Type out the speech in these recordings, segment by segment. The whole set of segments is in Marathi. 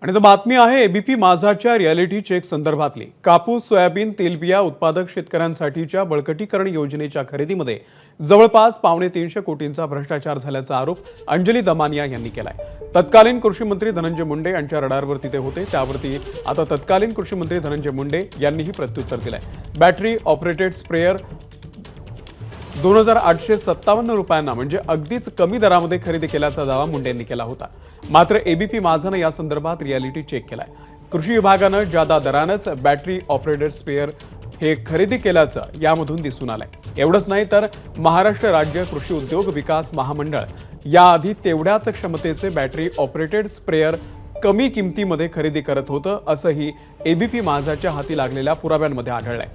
आणि बातमी आहे एबीपी माझाच्या रियालिटी चेक संदर्भातली। कापूस सोयाबीन तेलबिया उत्पादक शेतकऱ्यांसाठीच्या बळकटीकरण योजनेच्या खरेदीमध्ये जवळपास 350 कोटींचा भ्रष्टाचार झाल्याचा आरोप अंजली दमानिया यांनी केलाय। तत्कालीन कृषी मंत्री धनंजय मुंडे यांच्या रडारवरती ते होते, त्यावरती आता तत्कालीन कृषी मंत्री धनंजय मुंडे यांनीही प्रत्युत्तर दिलंय। बॅटरी ऑपरेटेड स्प्रेयर 2857 रुपयांना म्हणजे अगदीच कमी दरामध्ये खरेदी केल्याचा दावा मुंडेंनी केला होता। मात्र एबीपी माझाने या संदर्भात रियालिटी चेक केलाय। कृषी विभागाने जादा दरानेच बॅटरी ऑपरेटेड स्प्रेयर हे खरेदी केल्याचं यामधून दिसून आलंय। एवढंच नाही तर महाराष्ट्र राज्य कृषी उद्योग विकास महामंडळ याआधी तेवढ्याच क्षमतेचे बॅटरी ऑपरेटेड स्प्रेयर कमी किमतीमध्ये खरेदी करत होतं, असंही एबीपी माझाच्या हाती लागलेल्या पुराव्यांमध्ये आढळलंय।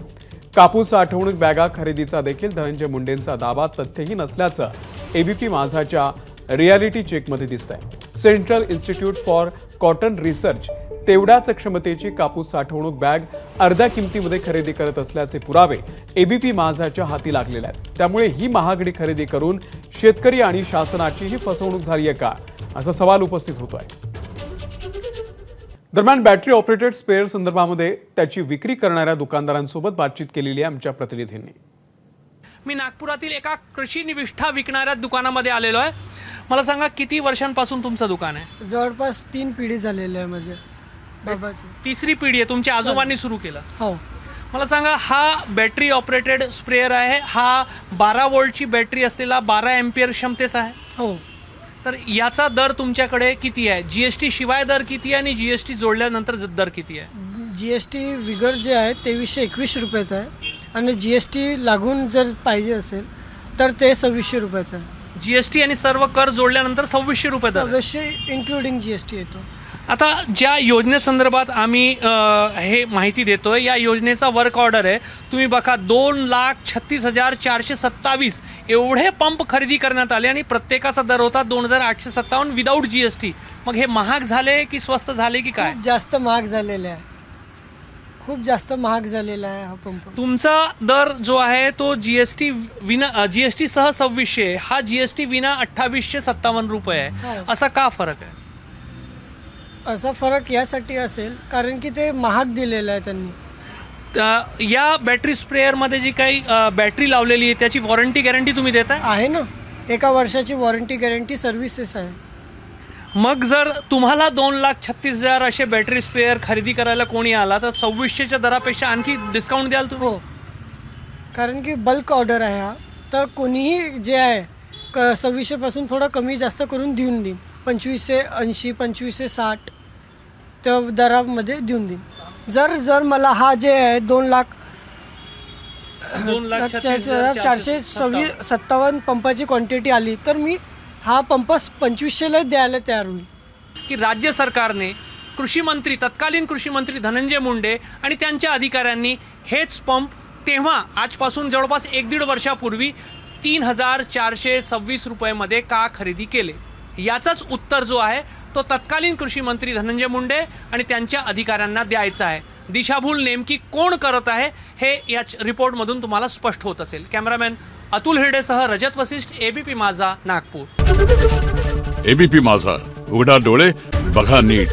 कापूस साठवणूक बॅगा खरेदीचा देखील धनंजय मुंडेंचा दावा तथ्यहीन असल्याचं एबीपी माझाच्या रियालिटी चेकमध्ये दिसतंय। Central institute for cotton research तेवढ्याच क्षमतेची कापूस साठवणूक बॅग अर्ध्या किमतीमध्ये खरेदी करत असल्याचे पुरावे एबीपी माझाच्या हाती लागलेले आहेत। त्यामुळे ही महागडी खरेदी करून शेतकरी आणि शासनाचीही फसवणूक झाली आहे का, असा सवाल उपस्थित होतोय। दरम्यान बॅटरी ऑपरेटेड स्पेअर संदर्भामध्ये त्याची विक्री करणाऱ्या दुकानदारांसोबत बातचीत केलेली आहे आमच्या प्रतिनिधींनी। मी नागपुरातील एका कृषी निविष्ठा विकणाऱ्या दुकानामध्ये आलेलो आहे। मला सांगा, किती वर्षांपासून तुमचं दुकान आहे? जवळपास 3 पिढी झालेली आहे माझ्या बाबाची। तिसरी पिढी आहे, तुमच्या आजोबांनी सुरू केलं? हो। मला सांगा, हा बॅटरी ऑपरेटेड स्प्रेयर आहे, हा 12 वोल्टची बॅटरी असलेला 12 एम्पियर क्षमतेचा आहे? हो। तर याचा दर तुमच्याकडे किती आहे? जीएसटी शिवाय दर किती आहे आणि जीएसटी जोडल्यानंतर दर किती आहे? जीएसटी विगर जे आहे 2321 रुपयाचा आहे आणि जीएसटी लागून जर पाहिजे असेल तर ते 2600 रुपयाचं आहे। जीएसटी आणि सर्व कर जोडल्यानंतर 2600 रुपये दर आहे। 2600 इन्क्लुडिंग जीएसटी येतो। आता ज्या योजनेसंदर्भात आम्ही हे माहिती देतोय, या योजनेचा वर्क ऑर्डर आहे। तुम्ही बघा, 2,36,427 एवढे पंप खरेदी करण्यात आले आणि प्रत्येकाचा दर होता 2,857 विदाऊट जीएसटी। मग हे महाग झाले की स्वस्त झाले की काय? जास्त महाग झालेले आहे, खूप जास्त महाग झालेला आहे हा पंप। तुमचा दर जो आहे तो जीएसटी विना, जीएसटी सह 2600, हा जीएसटी विना 2857 रुपये आहे। असा का फरक आहे? असा फरक यासाठी असेल कारण की ते महाग दिलेलं आहे त्यांनी। या बॅटरी स्प्रेयरमध्ये जी काही बॅटरी लावलेली आहे त्याची वॉरंटी गॅरंटी तुम्ही देताय? आहे ना, 1 वर्षाची वॉरंटी गॅरंटी सर्व्हिसेस आहे। मग जर तुम्हाला 2,36,000 असे बॅटरी स्प्रेयर खरेदी करायला कोणी आला तर 2600च्या दरापेक्षा आणखी डिस्काउंट द्याल तुम्ही? हो, कारण की बल्क ऑर्डर आहे हा, तर कोणीही जे आहे 2600 पासून थोडं कमी जास्त करून देऊन देईन। 2580, 2560 त्या दरामध्ये देऊन देईन। जर मला हा जे आहे 2,04,427 पंपाची क्वांटिटी आली तर मी हा पंप 2500ला द्यायला तयार होईल। की राज्य सरकारने तत्कालीन कृषी मंत्री धनंजय मुंडे आणि त्यांच्या अधिकाऱ्यांनी हेच पंप तेव्हा आजपासून जवळपास 1-1.5 वर्षापूर्वी 3,426 रुपयामध्ये का खरेदी केले? याचाच उत्तर जो आहे तो तत्कालीन कृषी मंत्री धनंजय मुंडे आणि त्यांच्या अधिकाऱ्यांना द्यायचं आहे। दिशाभूल नेमकी कोण करत आहे हे या रिपोर्टमधून तुम्हाला स्पष्ट होत असेल। कॅमेरामॅन अतुल हिरडेसह रजत वसिष्ठ, एबीपी माझा, नागपूर। एबीपी माझा, उघडा डोळे बघा नीट।